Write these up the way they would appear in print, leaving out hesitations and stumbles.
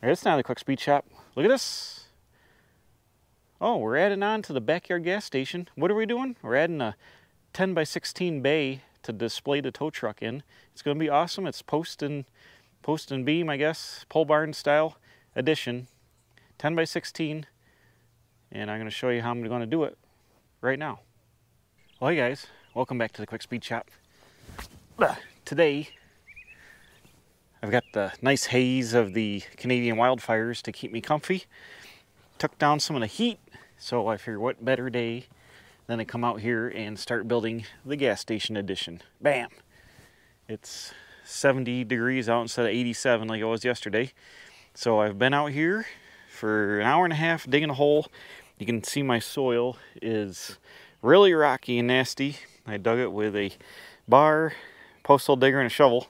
It's not a quick speed shop. Look at this. Oh, we're adding on to the backyard gas station. What are we doing? We're adding a 10 by 16 bay to display the tow truck in. It's going to be awesome. It's post and beam, I guess, pole barn style addition. 10 by 16. And I'm going to show you how I'm going to do it right now. Well, hey guys, welcome back to the Quick Speed Shop. Today, I've got the nice haze of the Canadian wildfires to keep me comfy. Took down some of the heat, so I figured what better day than to come out here and start building the gas station addition. Bam! It's 70 degrees out instead of 87 like it was yesterday. So I've been out here for an hour and a half digging a hole. You can see my soil is really rocky and nasty. I dug it with a bar, post hole digger, and a shovel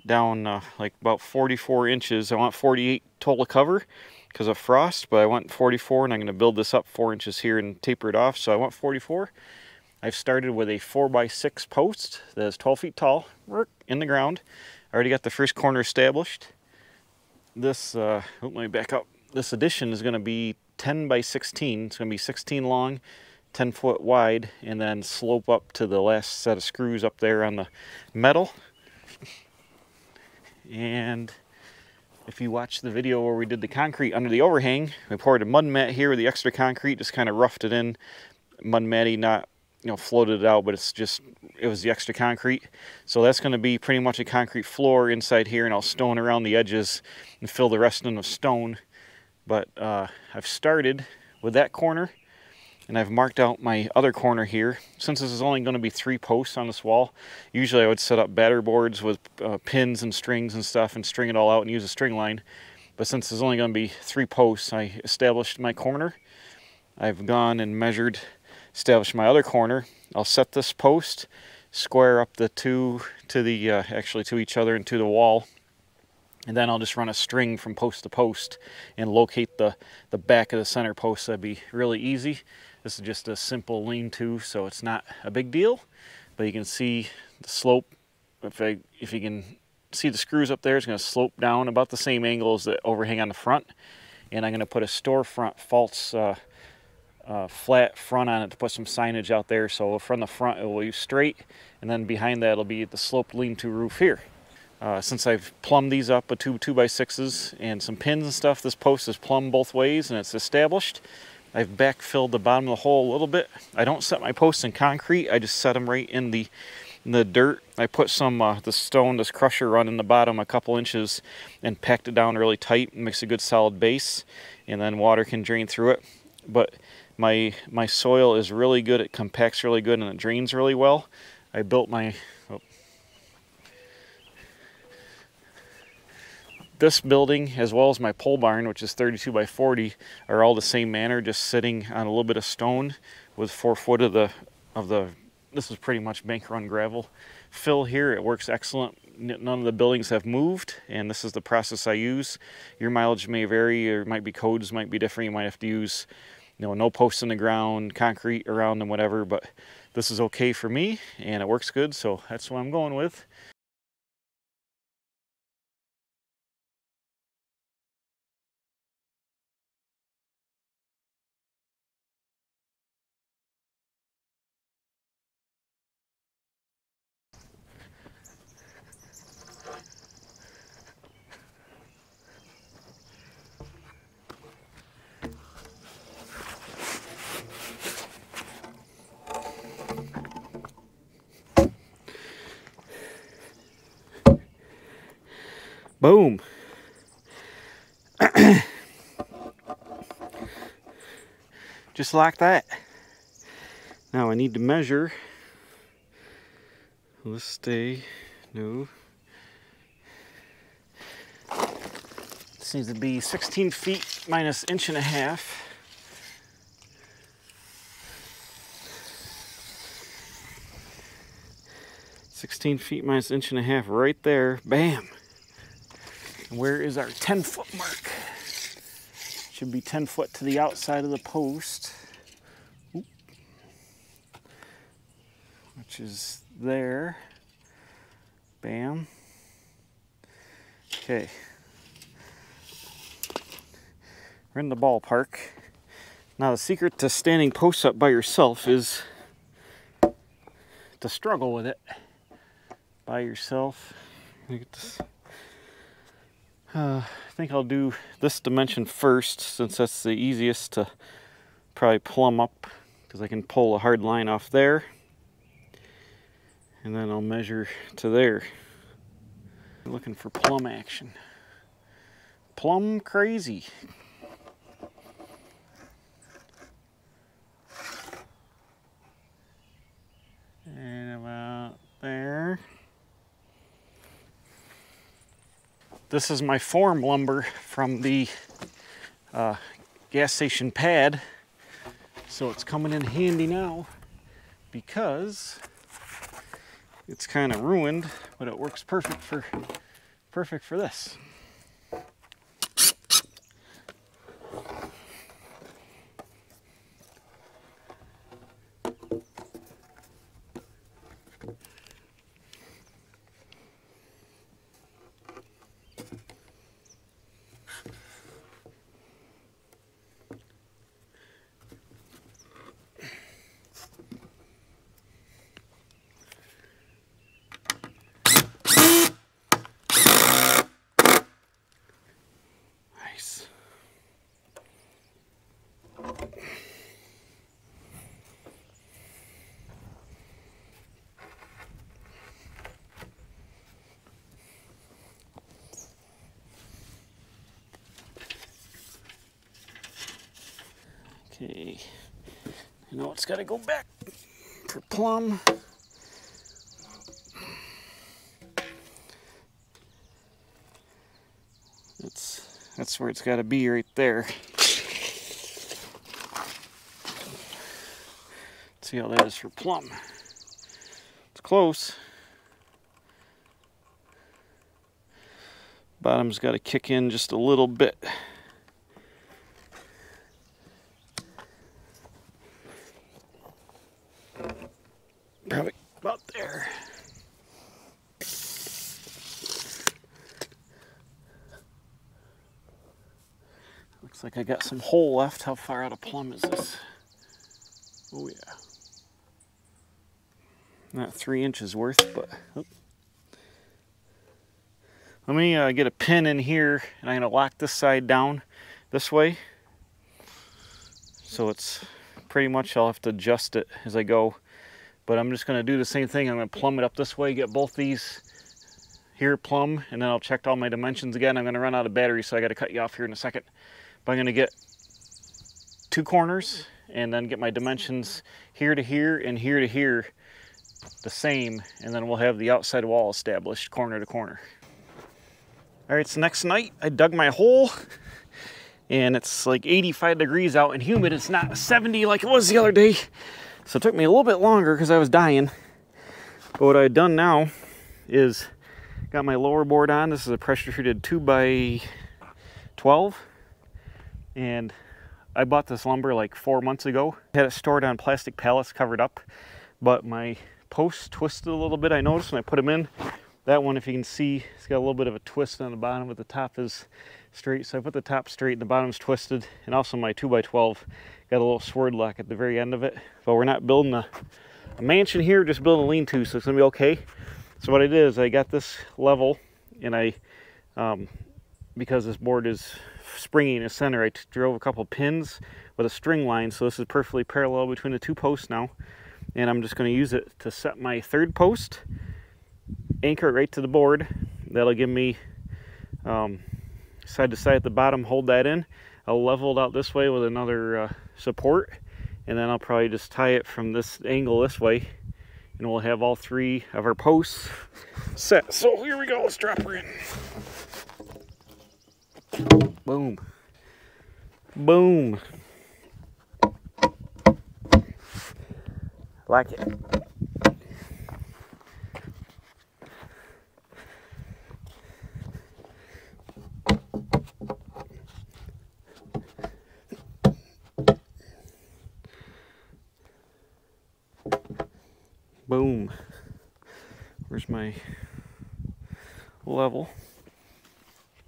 down like about 44 inches. I want 48 total cover because of frost, but I want 44, and I'm going to build this up 4 inches here and taper it off, so I want 44. I've started with a 4x6 post that is 12 feet tall in the ground. I already got the first corner established. This, let me back up. This addition is going to be 10 by 16. It's going to be 16 long, 10 foot wide, and then slope up to the last set of screws up there on the metal. And if you watch the video where we did the concrete under the overhang, we poured a mud mat here with the extra concrete, just kind of roughed it in. Mud matty, not, you know, floated it out, but it was the extra concrete. So that's going to be pretty much a concrete floor inside here, and I'll stone around the edges and fill the rest in with stone. But I've started with that corner, and I've marked out my other corner here. Since this is only going to be 3 posts on this wall, usually I would set up batter boards with pins and strings and stuff and string it all out and use a string line. But since there's only going to be 3 posts, I established my corner. I've gone and measured, established my other corner. I'll set this post, square up the two to the actually to each other and to the wall. And then I'll just run a string from post to post and locate the back of the center post. That'd be really easy. This is just a simple lean-to, so it's not a big deal. But you can see the slope. If you can see the screws up there, it's going to slope down about the same angle as the overhang on the front. And I'm going to put a storefront false flat front on it to put some signage out there. So from the front it will be straight, and then behind that it'll be the sloped lean-to roof here. Since I've plumbed these up with 2x6s and some pins and stuff, this post is plumbed both ways and it's established. I've backfilled the bottom of the hole a little bit. I don't set my posts in concrete, I just set them right in the dirt. I put some the stone, this crusher run in the bottom a couple inches and packed it down really tight and makes a good solid base, and then water can drain through it. But my soil is really good, it compacts really good, and it drains really well. I built my this building, as well as my pole barn, which is 32 by 40, are all the same manner, just sitting on a little bit of stone with 4 foot of the this is pretty much bank run gravel fill here. It works excellent. None of the buildings have moved, and this is the process I use. Your mileage may vary, or might be codes might be different. You might have to use, you know, no posts in the ground, concrete around them, whatever, but this is okay for me and it works good, so that's what I'm going with. Boom. Just like that. Now I need to measure. Let's stay. No. This needs to be 16 feet minus inch and a half. $16 minus inch and a half right there. Bam. Where is our 10-foot mark? Should be 10 foot to the outside of the post. Oop. Which is there. Bam. Okay. We're in the ballpark. Now the secret to standing posts up by yourself is to struggle with it by yourself. Let me get this. I think I'll do this dimension first, since that's the easiest to probably plumb up, because I can pull a hard line off there, and then I'll measure to there. Looking for plumb action. Plumb crazy. And about there. This is my form lumber from the gas station pad, so it's coming in handy now because it's kind of ruined, but it works perfect for this. Okay, I know it's got to go back for plumb. That's where it's got to be, right there. Let's see how that is for plumb. It's close. Bottom's got to kick in just a little bit. Probably about there. Looks like I got some hole left. How far out of plumb is this? Oh yeah. Not 3 inches worth, but... Oh. Let me get a pin in here, and I'm going to lock this side down this way. So it's pretty much, I'll have to adjust it as I go. But I'm just going to do the same thing. I'm going to plumb it up this way, get both these here plumb, and then I'll check all my dimensions again. I'm going to run out of battery, so I got to cut you off here in a second. But I'm going to get 2 corners, and then get my dimensions here to here and here to here the same, and then we'll have the outside wall established corner to corner. All right, so next night I dug my hole, and it's like 85 degrees out and humid. It's not 70 like it was the other day. So it took me a little bit longer because I was dying. But what I've done now is got my lower board on. This is a pressure treated 2x12. And I bought this lumber like 4 months ago. I had it stored on plastic pallets covered up. But my posts twisted a little bit, I noticed when I put them in. That one, if you can see, it's got a little bit of a twist on the bottom, but the top is straight. So I put the top straight and the bottom's twisted. And also my 2x12 got a little sword lock at the very end of it. But we're not building a mansion here, just building a lean-to, so it's gonna be okay. So what I did is I got this level, and I, because this board is springy in the center, I drove a couple pins with a string line, so this is perfectly parallel between the 2 posts now. And I'm just gonna use it to set my 3rd post, anchor it right to the board. That'll give me side to side at the bottom, hold that in. I'll level it out this way with another support, and then I'll probably just tie it from this angle this way, and we'll have all 3 of our posts set. So here we go, let's drop her in. Boom. Boom. Like it. Boom. Where's my level?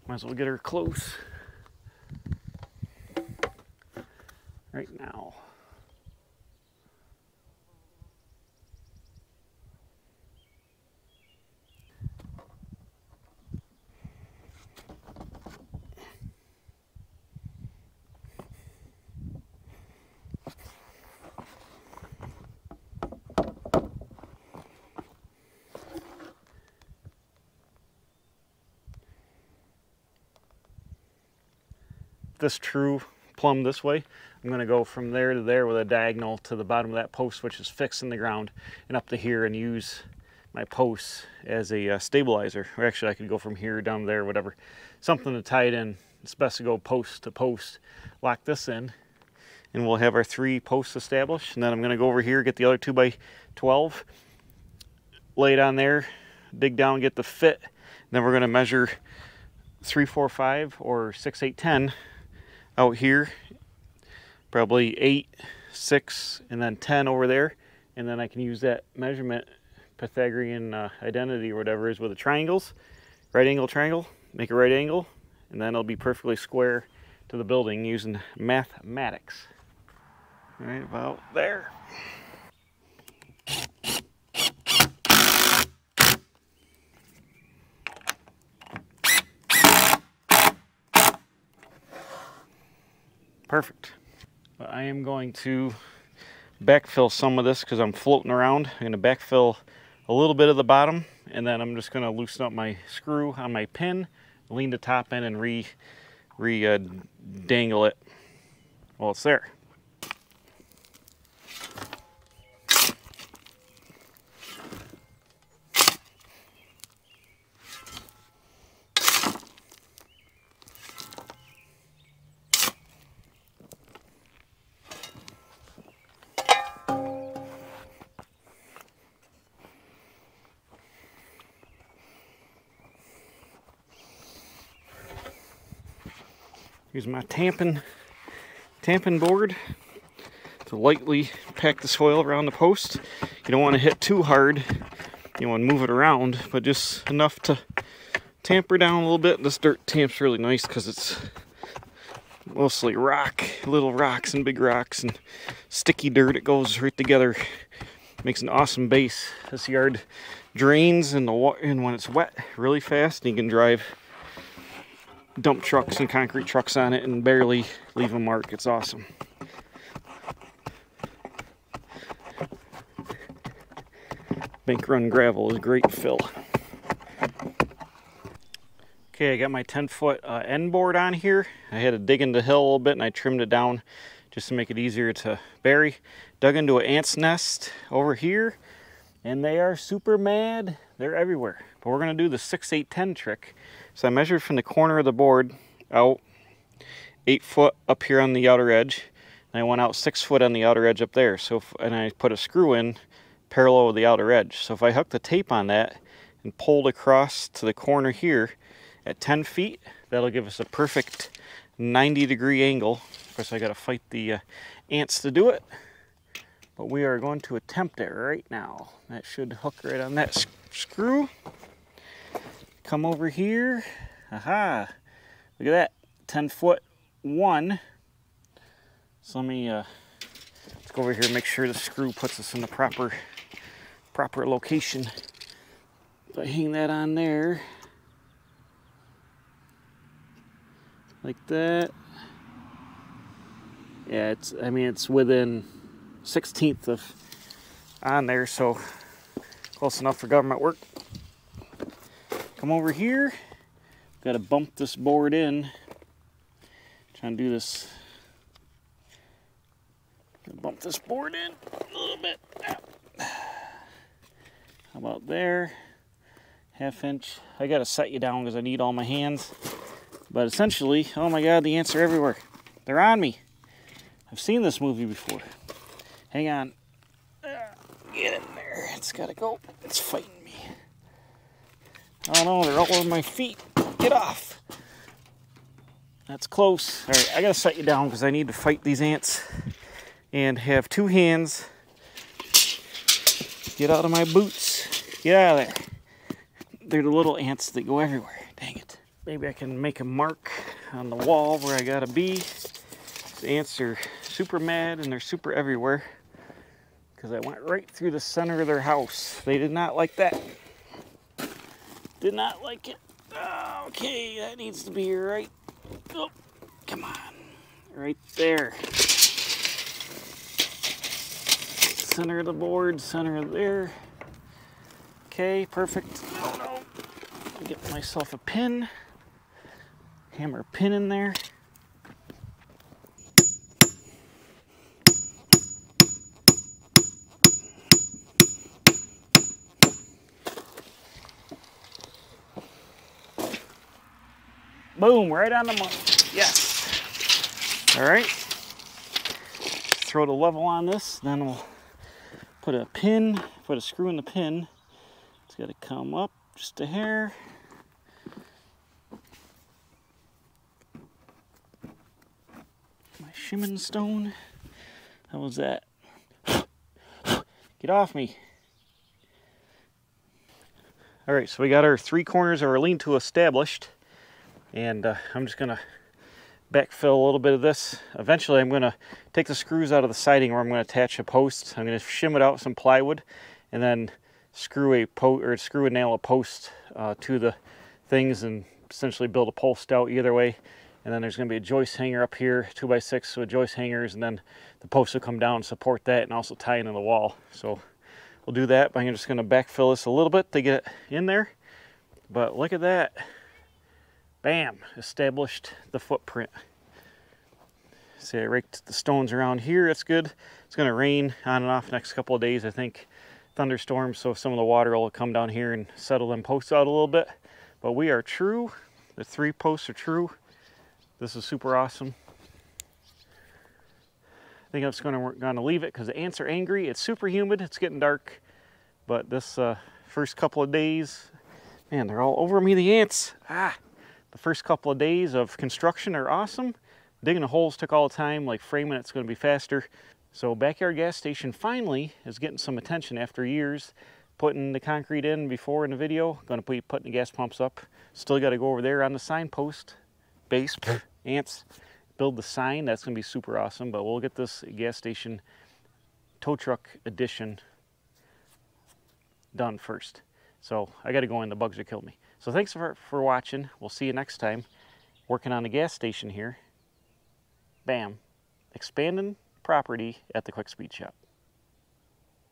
Might as well get her close. right now. This true plumb this way, I'm going to go from there to there with a diagonal to the bottom of that post, which is fixed in the ground, and up to here, and use my posts as a stabilizer. Or actually I could go from here down there, whatever, something to tie it in. It's best to go post to post, lock this in, and we'll have our 3 posts established. And then I'm going to go over here, get the other 2x12, lay it on there, dig down, get the fit, and then we're going to measure 3, 4, 5 or 6, 8, 10 out here, probably 8, 6, and then 10 over there, and then I can use that measurement Pythagorean identity or whatever is with the triangles, right angle triangle, make a right angle, and then it'll be perfectly square to the building using mathematics. Right about there. Perfect. But I am going to backfill some of this because I'm floating around. I'm going to backfill a little bit of the bottom, and then I'm just going to loosen up my screw on my pin, lean the top end, and dangle it while it's there. Use my tampon board to lightly pack the soil around the post. You don't want to hit too hard. You want to move it around, but just enough to tamper down a little bit. This dirt tamp's really nice because it's mostly rock, little rocks and big rocks and sticky dirt. It goes right together. Makes an awesome base. This yard drains in the water, and when it's wet, really fast, and you can drive dump trucks and concrete trucks on it and barely leave a mark. It's awesome. Bank run gravel is great fill. Okay, I got my 10-foot end board on here. I had to dig into the hill a little bit and I trimmed it down just to make it easier to bury. Dug into an ant's nest over here, and they are super mad. They're everywhere. But we're going to do the 6, 8, 10 trick. So I measured from the corner of the board out 8 foot up here on the outer edge, and I went out 6 foot on the outer edge up there. So and I put a screw in parallel with the outer edge. So if I hook the tape on that and pulled across to the corner here at 10 feet, that'll give us a perfect 90-degree angle. Of course, I got to fight the ants to do it, but we are going to attempt it right now. That should hook right on that screw. Come over here. Aha! Look at that. 10-foot one. So let me let's go over here and make sure the screw puts us in the proper location. If I hang that on there like that. Yeah, it's within 1/16 of on there, so close enough for government work. Come over here. Got to bump this board in. Trying to do this. Gonna bump this board in a little bit. How about there? 1/2 inch. I got to set you down because I need all my hands. But essentially, oh my God, the ants are everywhere. They're on me. I've seen this movie before. Hang on. Get in there. It's got to go. It's fighting me. Oh no, they're all over my feet. Get off. That's close. All right, I got to set you down because I need to fight these ants and have 2 hands. Get out of my boots. Get out of there. They're the little ants that go everywhere. Dang it. Maybe I can make a mark on the wall where I got to be. The ants are super mad and they're super everywhere because I went right through the center of their house. They did not like that. Did not like it. Okay, that needs to be right. Oh, come on. Right there. Center of the board, center of there. Okay, perfect. Oh no. Get myself a pin. Hammer a pin in there. Boom, right on the money. Yes. All right. Throw the level on this, then we'll put a pin, put a screw in the pin. It's got to come up just a hair. My shimming stone. How was that? Get off me. All right, so we got our 3 corners of our lean-to established. And I'm just going to backfill a little bit of this. Eventually I'm going to take the screws out of the siding where I'm going to attach a post. I'm going to shim it out with some plywood and then screw a nail a post to the things and essentially build a post out either way. And then there's going to be a joist hanger up here, 2x6 with joist hangers, and then the post will come down and support that and also tie into the wall. So we'll do that, but I'm just going to backfill this a little bit to get it in there. But look at that. Bam, established the footprint. See, I raked the stones around here. That's good. It's going to rain on and off the next couple of days, I think. Thunderstorms, so some of the water will come down here and settle them posts out a little bit. But we are true. The 3 posts are true. This is super awesome. I think I'm just going to leave it because the ants are angry. It's super humid. It's getting dark. But this first couple of days, man, they're all over me, the ants. The first couple of days of construction are awesome. Digging the holes took all the time, like framing it's going to be faster. So Backyard Gas Station finally is getting some attention after years. Putting the concrete in before in the video, going to be putting the gas pumps up. Still got to go over there on the signpost base. Ants build the sign, that's going to be super awesome, but we'll get this gas station tow truck edition done first. So I got to go in, the bugs are killing me. So thanks for watching. We'll see you next time. Working on the gas station here. Bam. Expanding property at the Quick Speed Shop.